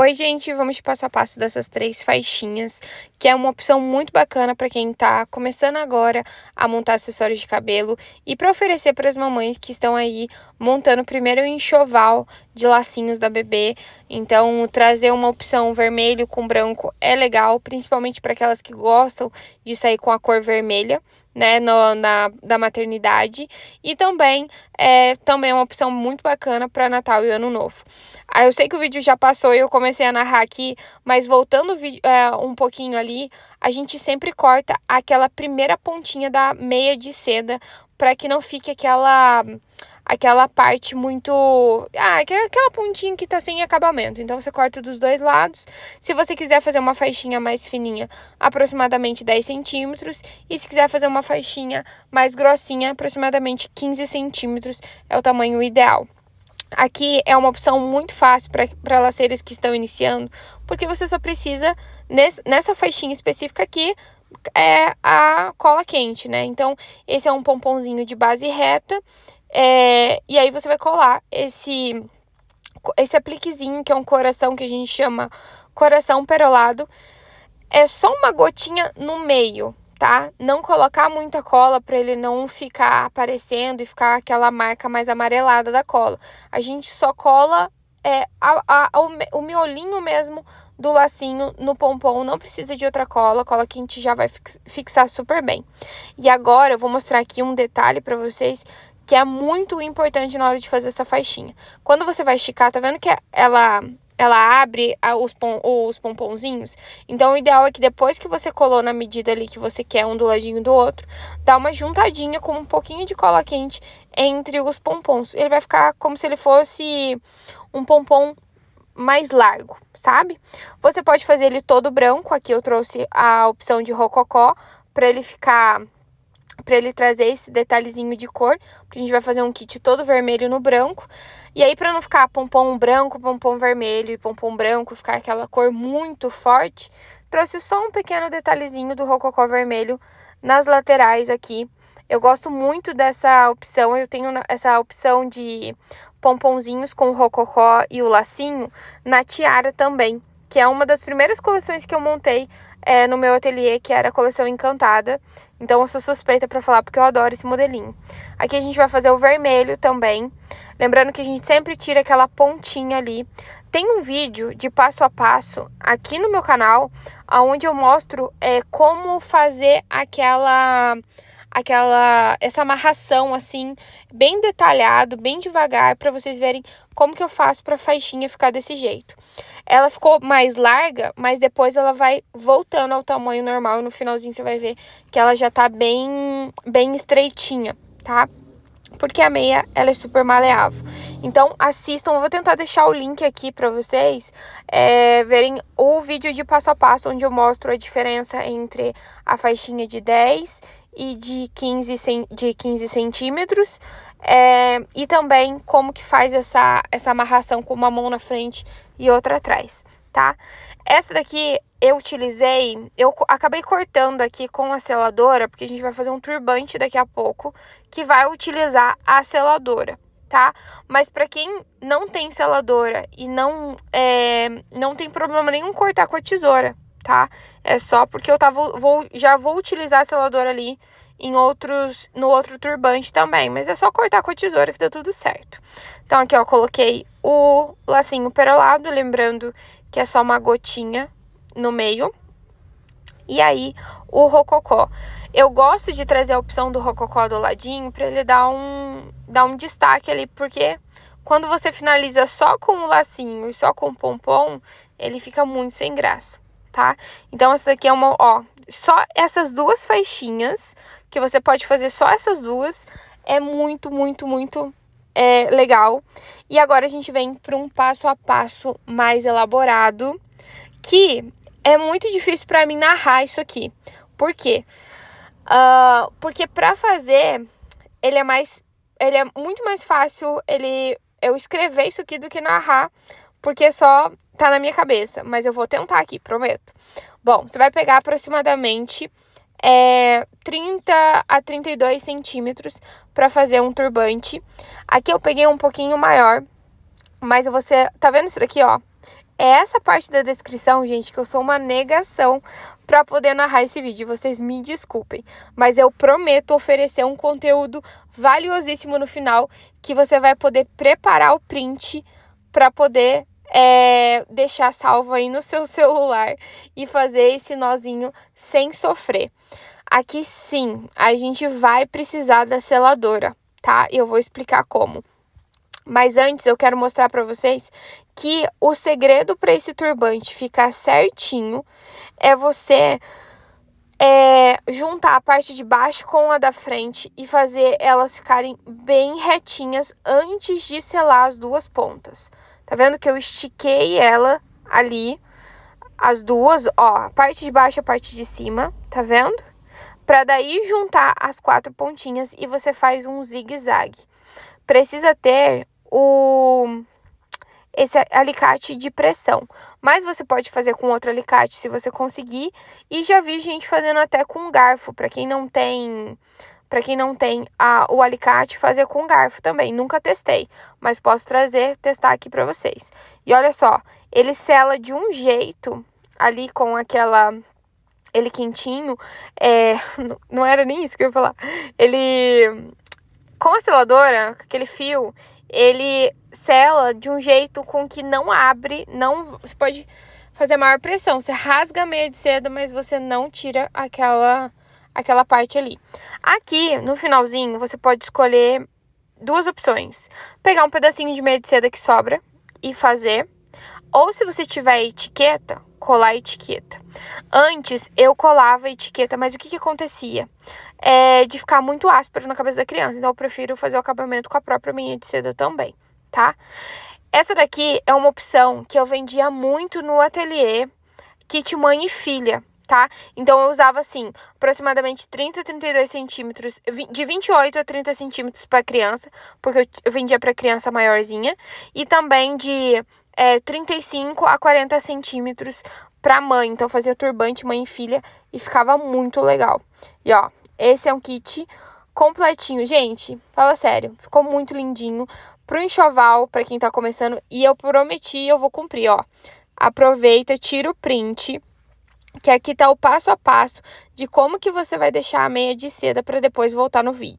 Oi, gente, vamos de passo a passo dessas 3 faixinhas, que é uma opção muito bacana para quem tá começando agora a montar acessórios de cabelo e para oferecer para as mamães que estão aí montando primeiro o enxoval de lacinhos da bebê. Então, trazer uma opção vermelho com branco é legal, principalmente para aquelas que gostam de sair com a cor vermelha, né, da maternidade. E também é uma opção muito bacana para Natal e Ano Novo. Eu sei que o vídeo já passou e eu comecei a narrar aqui, mas voltando um pouquinho ali, a gente sempre corta aquela primeira pontinha da meia de seda para que não fique aquela parte muito... aquela pontinha que tá sem acabamento. Então, você corta dos dois lados. Se você quiser fazer uma faixinha mais fininha, aproximadamente 10 centímetros. E se quiser fazer uma faixinha mais grossinha, aproximadamente 15 centímetros é o tamanho ideal. Aqui é uma opção muito fácil para laceiras que estão iniciando, porque você só precisa, nessa faixinha específica aqui, é a cola quente, né? Então, esse é um pomponzinho de base reta, e aí você vai colar esse apliquezinho, que é um coração que a gente chama coração perolado. É só uma gotinha no meio, tá? Não colocar muita cola para ele não ficar aparecendo e ficar aquela marca mais amarelada da cola. A gente só cola o miolinho mesmo do lacinho no pompom, não precisa de outra cola. A cola quente já vai fixar super bem. E agora eu vou mostrar aqui um detalhe para vocês que é muito importante na hora de fazer essa faixinha. Quando você vai esticar, tá vendo que ela abre os pomponzinhos? Então, o ideal é que depois que você colou na medida ali que você quer, um do ladinho do outro, dá uma juntadinha com um pouquinho de cola quente entre os pompons. Ele vai ficar como se ele fosse um pompom mais largo, sabe? Você pode fazer ele todo branco. Aqui eu trouxe a opção de rococó para ele trazer esse detalhezinho de cor, porque a gente vai fazer um kit todo vermelho no branco. E aí, para não ficar pompom branco, pompom vermelho e pompom branco, ficar aquela cor muito forte, trouxe só um pequeno detalhezinho do rococó vermelho nas laterais aqui. Eu gosto muito dessa opção. Eu tenho essa opção de pomponzinhos com o rococó e o lacinho na tiara também, que é uma das primeiras coleções que eu montei no meu ateliê, que era a coleção Encantada. Então, eu sou suspeita para falar, porque eu adoro esse modelinho. Aqui a gente vai fazer o vermelho também. Lembrando que a gente sempre tira aquela pontinha ali. Tem um vídeo de passo a passo aqui no meu canal, onde eu mostro como fazer essa amarração assim, bem detalhado, bem devagar, para vocês verem como que eu faço para a faixinha ficar desse jeito. Ela ficou mais larga, mas depois ela vai voltando ao tamanho normal e no finalzinho você vai ver que ela já tá bem estreitinha, tá? Porque a meia, ela é super maleável. Então, assistam. Eu vou tentar deixar o link aqui para vocês verem o vídeo de passo a passo, onde eu mostro a diferença entre a faixinha de 10 e de 15 centímetros. E também como que faz essa amarração com uma mão na frente e outra atrás, tá? Essa daqui eu acabei cortando aqui com a seladora, porque a gente vai fazer um turbante daqui a pouco, que vai utilizar a seladora, tá? Mas para quem não tem seladora e não tem problema nenhum cortar com a tesoura, tá? É só porque eu já vou utilizar a seladora ali no outro turbante também, mas é só cortar com a tesoura que dá tudo certo. Então, aqui, ó, coloquei o lacinho perolado, lembrando que é só uma gotinha no meio. E aí, o rococó. Eu gosto de trazer a opção do rococó do ladinho para ele dar um destaque ali, porque quando você finaliza só com o lacinho e só com o pompom, ele fica muito sem graça, tá? Então, essa daqui é só essas duas faixinhas, que você pode fazer só essas duas, é muito, muito, muito legal. E agora a gente vem para um passo a passo mais elaborado, que é muito difícil para mim narrar isso aqui. Por quê? Porque para fazer, ele é muito mais fácil eu escrever isso aqui do que narrar, porque só tá na minha cabeça. Mas eu vou tentar aqui, prometo. Bom, você vai pegar aproximadamente 30 a 32 centímetros para fazer um turbante. Aqui eu peguei um pouquinho maior, mas tá vendo isso daqui, ó? É essa parte da descrição, gente, que eu sou uma negação para poder narrar esse vídeo. Vocês me desculpem, mas eu prometo oferecer um conteúdo valiosíssimo no final, que você vai poder preparar o print para poder deixar salvo aí no seu celular e fazer esse nozinho sem sofrer. Aqui sim, a gente vai precisar da seladora, tá? Eu vou explicar como. Mas antes eu quero mostrar para vocês que o segredo para esse turbante ficar certinho é você juntar a parte de baixo com a da frente e fazer elas ficarem bem retinhas antes de selar as duas pontas. Tá vendo que eu estiquei ela ali, as duas, ó, a parte de baixo e a parte de cima, tá vendo? Pra daí juntar as 4 pontinhas e você faz um zigue-zague. Precisa ter esse alicate de pressão, mas você pode fazer com outro alicate se você conseguir, e já vi gente fazendo até com garfo, para quem não tem o alicate, fazer com garfo também. Nunca testei, mas posso testar aqui para vocês. E olha só, ele sela de um jeito ali com ele quentinho, não era nem isso que eu ia falar. Ele, com a seladora, com aquele fio, ele sela de um jeito com que não abre, você pode fazer maior pressão. Você rasga a meia de seda, mas você não tira aquela parte ali. Aqui, no finalzinho, você pode escolher 2 opções. Pegar um pedacinho de meia de seda que sobra e fazer. Ou se você tiver etiqueta, colar a etiqueta. Antes, eu colava a etiqueta, mas o que acontecia? De ficar muito áspero na cabeça da criança. Então, eu prefiro fazer o acabamento com a própria meia de seda também, tá? Essa daqui é uma opção que eu vendia muito no ateliê, kit mãe e filha, tá? Então, eu usava, assim, aproximadamente 30 a 32 centímetros, de 28 a 30 centímetros para criança, porque eu vendia para criança maiorzinha, e também de 35 a 40 centímetros para mãe. Então, fazia turbante mãe e filha e ficava muito legal. E, ó, esse é um kit completinho. Gente, fala sério, ficou muito lindinho pro enxoval, para quem tá começando, e eu prometi, eu vou cumprir, ó. Aproveita, tira o print, que aqui tá o passo a passo de como que você vai deixar a meia de seda para depois voltar no vídeo.